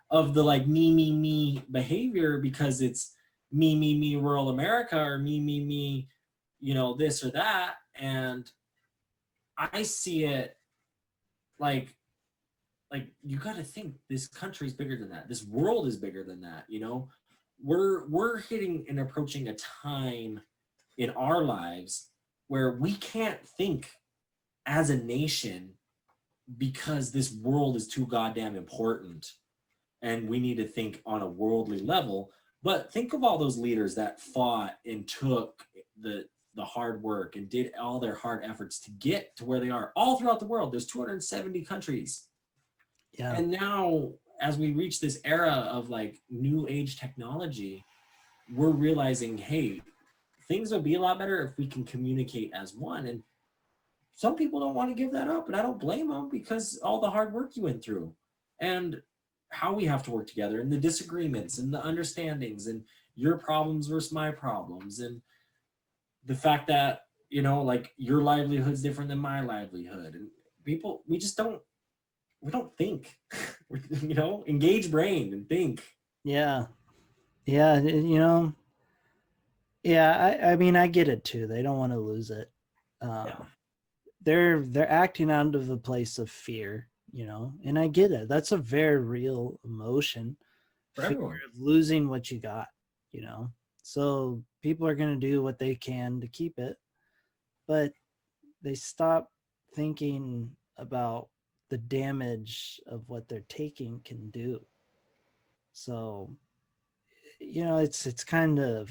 of the like me behavior because it's me rural America, or me, you know, this or that. And I see it like you got to think this country is bigger than that. This world is bigger than that. You know, we're hitting and approaching a time in our lives where we can't think as a nation because this world is too goddamn important and we need to think on a worldly level. But think of all those leaders that fought and took the hard work and did all their hard efforts to get to where they are all throughout the world. There's 270 countries. Yeah. And now, as we reach this era of like new age technology, we're realizing, hey, things would be a lot better if we can communicate as one. And some people don't want to give that up, and I don't blame them, because all the hard work you went through and how we have to work together, and the disagreements and the understandings, and your problems versus my problems, and the fact that, you know, like your livelihood's different than my livelihood, and people, we don't think. You know, engage brain and think. Yeah. Yeah. You know, yeah, I mean, I get it too. They don't want to lose it. Yeah. They're acting out of a place of fear, you know, and I get it. That's a very real emotion. For Fear everyone. of losing what you got, you know. So people are going to do what they can to keep it, but they stop thinking about the damage of what they're taking can do. So, you know, it's kind of,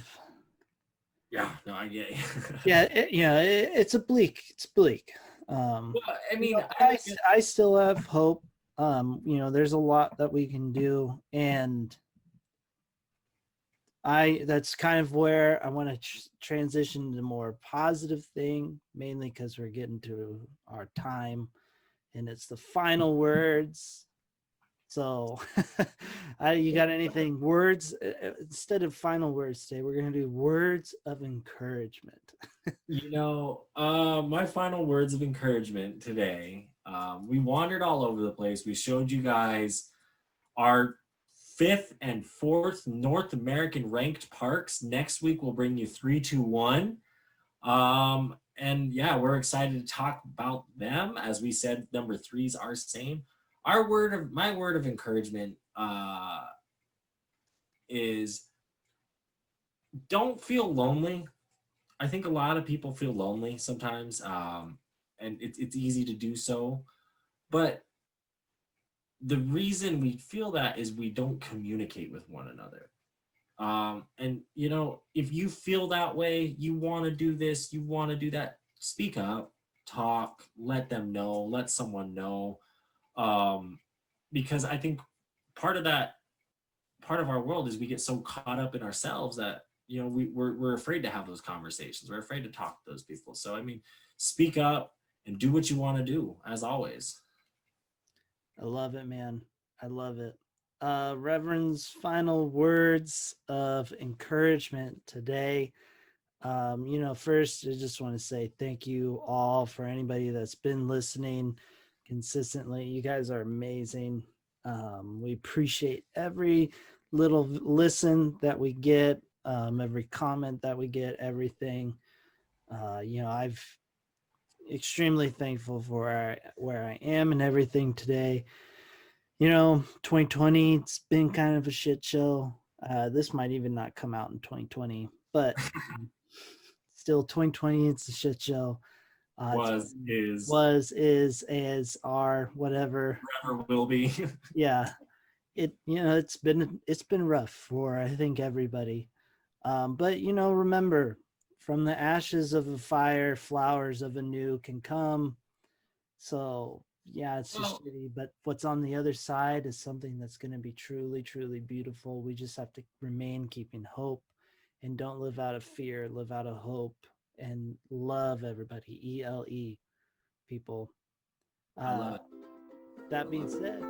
Yeah, no, I get it. yeah, it's a bleak. It's bleak. Well, I You mean, know, I still have hope. You know, there's a lot that we can do, and that's kind of where I want to transition to more positive thing, mainly because we're getting to our time, and it's the final words. So, you got anything? Words instead of final words today, we're gonna do words of encouragement. you know, my final words of encouragement today. We wandered all over the place. We showed you guys our fifth and fourth North American ranked parks. Next week we'll bring you 3, 2, 1. And yeah, we're excited to talk about them. As we said, number 3 is our same. My word of encouragement is don't feel lonely. I think a lot of people feel lonely sometimes, and it's easy to do so. But the reason we feel that is we don't communicate with one another. And you know, if you feel that way, you want to do this, you want to do that, speak up, talk, let them know, let someone know. Because I think part of that, part of our world is we get so caught up in ourselves that, you know, we're afraid to have those conversations. We're afraid to talk to those people. So I mean, speak up and do what you want to do, as always. I love it, man. I love it. Reverend's final words of encouragement today. First, I just want to say thank you all for anybody that's been listening consistently. You guys are amazing. We appreciate every little listen that we get, every comment that we get, everything. I've extremely thankful for where I am and everything today. 2020, it's been kind of a shit show. This might even not come out in 2020, but still 2020, it's a shit show. Is, are, whatever. Forever will be. Yeah. It's been rough for, I think, everybody. But remember, from the ashes of a fire, flowers of a new can come. So yeah, it's just shitty, but what's on the other side is something that's going to be truly, truly beautiful. We just have to remain keeping hope and don't live out of fear, live out of hope, and love everybody. ELE, people. I love it. That being said,